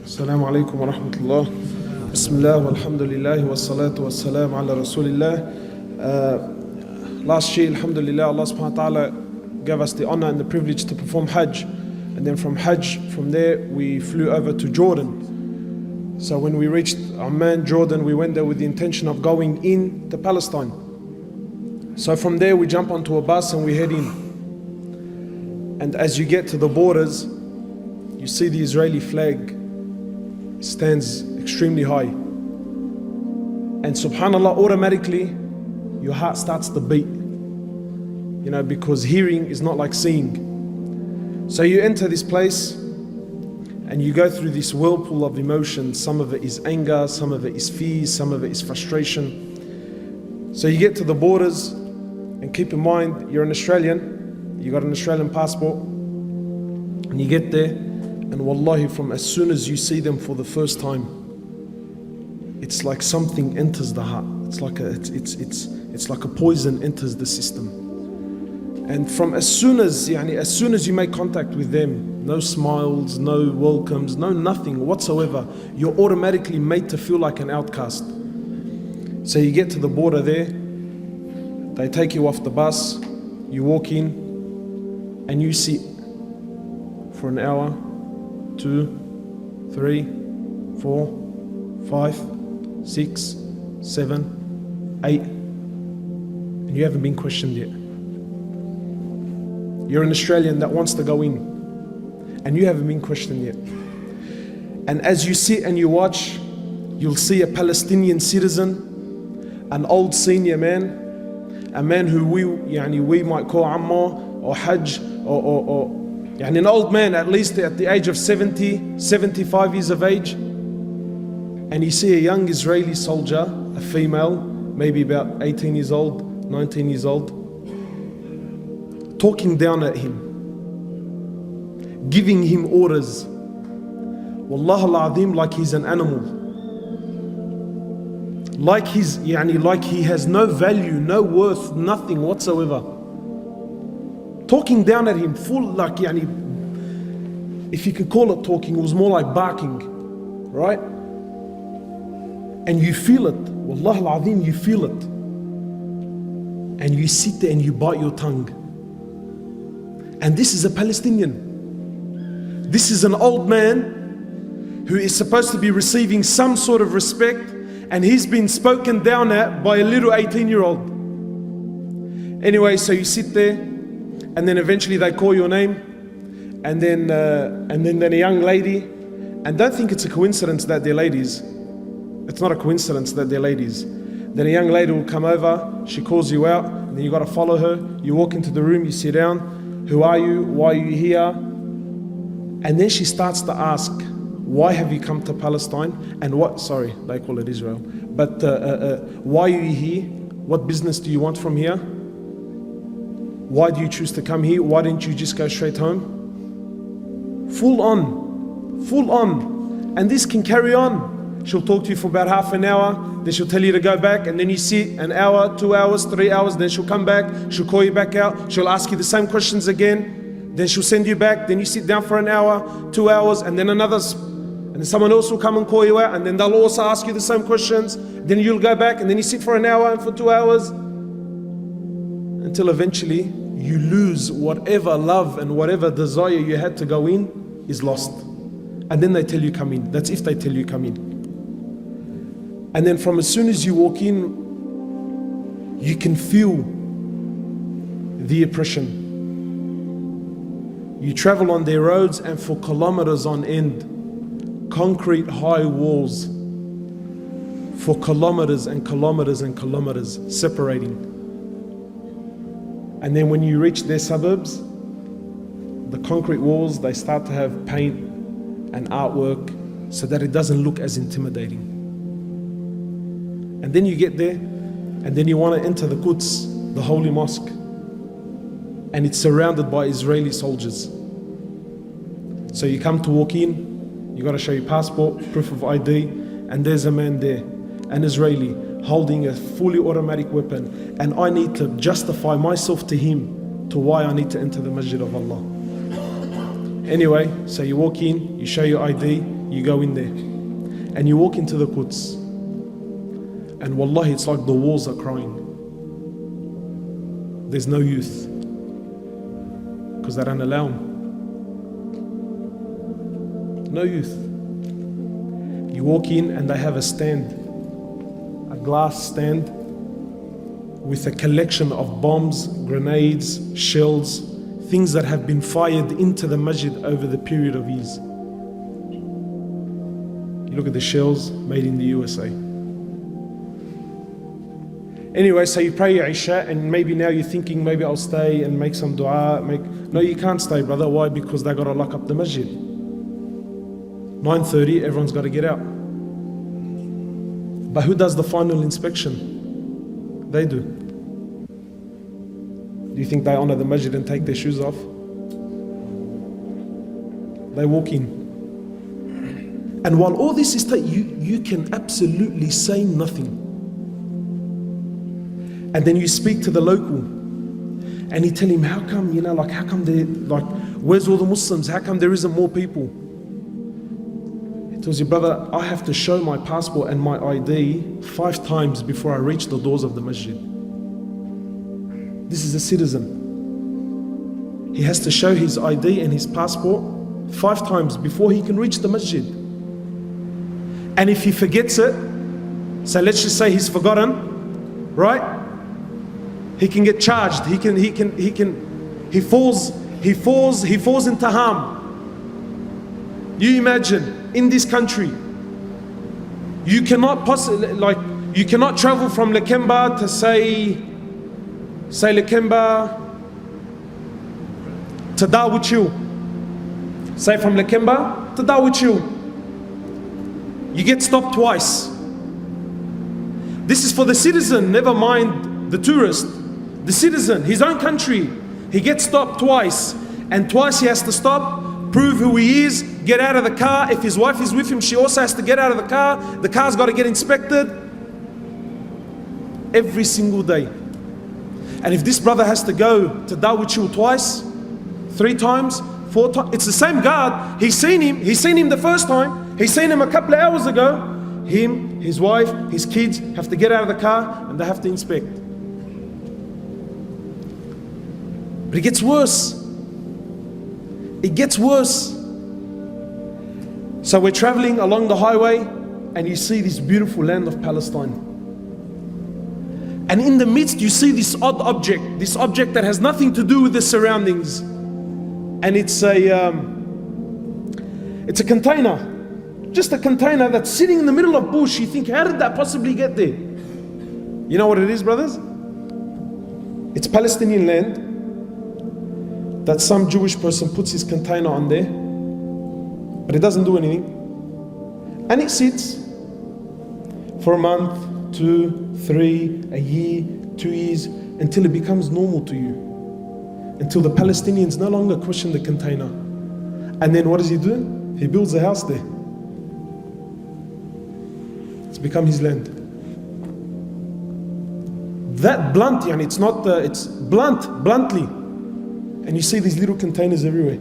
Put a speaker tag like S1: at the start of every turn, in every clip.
S1: Assalamu alaikum wa rahmatullah. Bismillah walhamdulillah wa salatu wa salam ala rasulillah. Last year, alhamdulillah, Allah subhanahu wa ta'ala gave us the honor and the privilege to perform Hajj. And then from Hajj, from there, we flew over to Jordan. So when we reached Amman, Jordan, we went there with the intention of going in to Palestine. So from there, we jump onto a bus and we head in. And as you get to the borders, you see the Israeli flag stands extremely high. And subhanAllah, automatically, your heart starts to beat. You know, because hearing is not like seeing. So you enter this place and you go through this whirlpool of emotions. Some of it is anger, some of it is fear, some of it is frustration. So you get to the borders, and keep in mind, you're an Australian, you got an Australian passport, and you get there, and wallahi, from as soon as you see them for the first time, it's like something enters the heart. It's like a poison enters the system. And from as soon as you make contact with them, no smiles, no welcomes, no nothing whatsoever, you're automatically made to feel like an outcast. So you get to the border there, they take you off the bus, you walk in, and you sit for an hour, 2, 3, 4, 5, 6, 7, 8, and you haven't been questioned yet. You're an Australian that wants to go in, and you haven't been questioned yet. And as you sit and you watch, you'll see a Palestinian citizen, an old senior man, a man who we might call Ammar or Hajj, or an old man, at least at the age of 70, 75 years of age. And you see a young Israeli soldier, a female, maybe about 18 years old, 19 years old, talking down at him, giving him orders. Wallah al-Azim, like he's an animal. Like he has no value, no worth, nothing whatsoever. Talking down at him, full if you could call it talking, it was more like barking, right? And you feel it, Wallah al-Azim, you feel it. And you sit there and you bite your tongue. And this is a Palestinian. This is an old man who is supposed to be receiving some sort of respect, and he's been spoken down at by a little 18-year-old. Anyway, so you sit there, and then eventually they call your name, and then a young lady, and don't think it's a coincidence that they're ladies. It's not a coincidence that they're ladies. Then a young lady will come over, she calls you out, and then you got to follow her. You walk into the room, you sit down. Who are you? Why are you here? And then she starts to ask, why have you come to Palestine? And what, sorry, they call it Israel. But why are you here? What business do you want from here? Why do you choose to come here? Why didn't you just go straight home? Full on. And this can carry on. She'll talk to you for about half an hour, then she'll tell you to go back, and then you sit an hour, 2 hours, 3 hours, then she'll come back, she'll call you back out, she'll ask you the same questions again, then she'll send you back, then you sit down for an hour, 2 hours, and then someone else will come and call you out, and then they'll also ask you the same questions, then you'll go back, and then you sit for an hour and for 2 hours, until eventually you lose whatever love and whatever desire you had to go in is lost. And then they tell you come in. That's if they tell you come in. And then from as soon as you walk in, you can feel the oppression. You travel on their roads, and for kilometers on end, concrete high walls for kilometers and kilometers and kilometers separating. And then when you reach their suburbs, the concrete walls, they start to have paint and artwork so that it doesn't look as intimidating. And then you get there, and then you want to enter the Quds, the holy mosque, and it's surrounded by Israeli soldiers. So you come to walk in, you got to show your passport, proof of ID, and there's a man there, an Israeli, holding a fully automatic weapon, and I need to justify myself to him to why I need to enter the Masjid of Allah. Anyway, so you walk in, you show your ID, You go in there and you walk into the Quds, and wallahi, it's like the walls are crying. There's no youth because they don't allow them. No youth. You walk in and they have a stand, a glass stand with a collection of bombs, grenades, shells, things that have been fired into the masjid over the period of years. You look at the shells made in the USA. Anyway, so you pray your Isha, and maybe now you're thinking, maybe I'll stay and make some dua. No, you can't stay, brother. Why? Because they got to lock up the masjid. 9:30, everyone's got to get out. But who does the final inspection? They do. Do you think they honor the masjid and take their shoes off? They walk in. And while all this is you can absolutely say nothing. And then you speak to the local and you tell him, how come, how come where's all the Muslims? How come there isn't more people? He tells you, brother, I have to show my passport and my ID 5 times before I reach the doors of the masjid. This is a citizen. He has to show his ID and his passport 5 times before he can reach the masjid. And if he forgets it, so let's just say he's forgotten, right? He can get charged. He falls into harm. You imagine, in this country, you cannot you cannot travel from Lakemba to say Lakemba to Darwich. Say from Lakemba to Darwich. You get stopped twice. This is for the citizen, never mind the tourist. The citizen, his own country, he gets stopped twice. And twice he has to stop, prove who he is, get out of the car. If his wife is with him, she also has to get out of the car. The car's got to get inspected. Every single day. And if this brother has to go to Darwich twice, 3 times, 4 times, it's the same guard. He's seen him the first time. He's seen him a couple of hours ago. Him, his wife, his kids have to get out of the car and they have to inspect. But it gets worse. It gets worse. So we're traveling along the highway and you see this beautiful land of Palestine. And in the midst you see this odd object, this object that has nothing to do with the surroundings. And it's a container. Just a container that's sitting in the middle of bush. You think, how did that possibly get there? You know what it is, brothers? It's Palestinian land that some Jewish person puts his container on there, but it doesn't do anything. And it sits for a month, 2, 3, a year, 2 years, until it becomes normal to you. Until the Palestinians no longer question the container. And then what does he do? He builds a house there. It's become his land. That blunt, it's not, it's bluntly. And you see these little containers everywhere.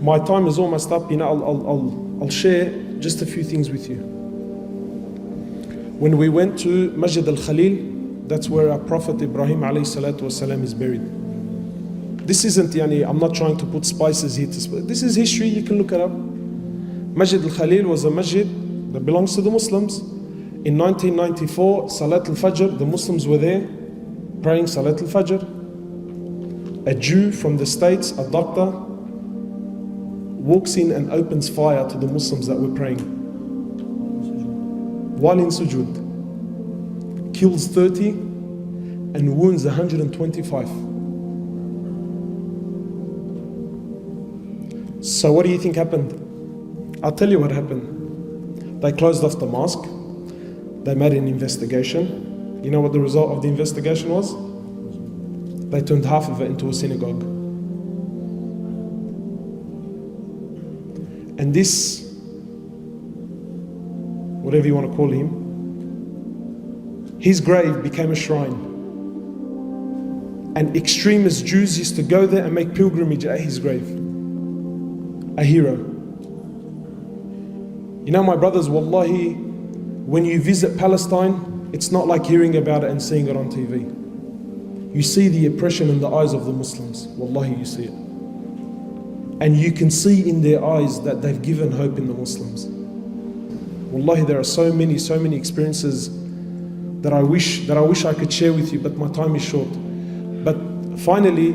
S1: My time is almost up. I'll share just a few things with you. When we went to Masjid Al Khalil, that's where our Prophet Ibrahim alayhi salatu wasalam is buried. This isn't, I'm not trying to put spices here. This is history, you can look it up. Masjid Al Khalil was a masjid that belongs to the Muslims. In 1994, Salat al-Fajr, the Muslims were there praying Salat al-Fajr. A Jew from the States, a doctor, walks in and opens fire to the Muslims that were praying. While in sujood, kills 30 and wounds 125. So what do you think happened? I'll tell you what happened. They closed off the mosque. They made an investigation. You know what the result of the investigation was? They turned half of it into a synagogue. And this, whatever you want to call him, his grave became a shrine. And extremist Jews used to go there and make pilgrimage at his grave. A hero. You know, my brothers, wallahi, when you visit Palestine, it's not like hearing about it and seeing it on TV. You see the oppression in the eyes of the Muslims. Wallahi, you see it. And you can see in their eyes that they've given hope in the Muslims. Wallahi, there are so many experiences that I wish I could share with you, but my time is short. But finally,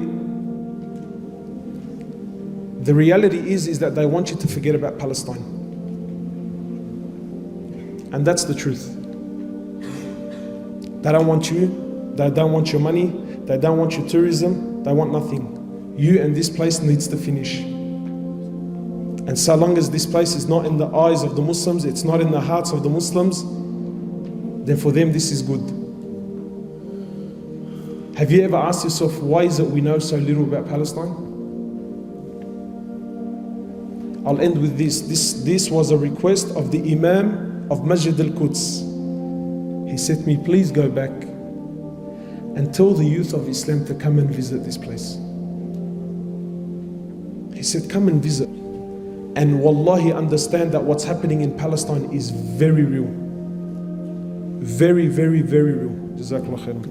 S1: the reality is that they want you to forget about Palestine. And that's the truth. They don't want you, they don't want your money, they don't want your tourism, they want nothing. You and this place needs to finish. And so long as this place is not in the eyes of the Muslims, it's not in the hearts of the Muslims, then for them this is good. Have you ever asked yourself, why is it we know so little about Palestine? I'll end with this. This was a request of the Imam of Masjid Al-Quds. He said to me, please go back and tell the youth of Islam to come and visit this place. He said, come and visit. And wallahi, understand that what's happening in Palestine is very real. Very, very, very real. Jazakallah khairan.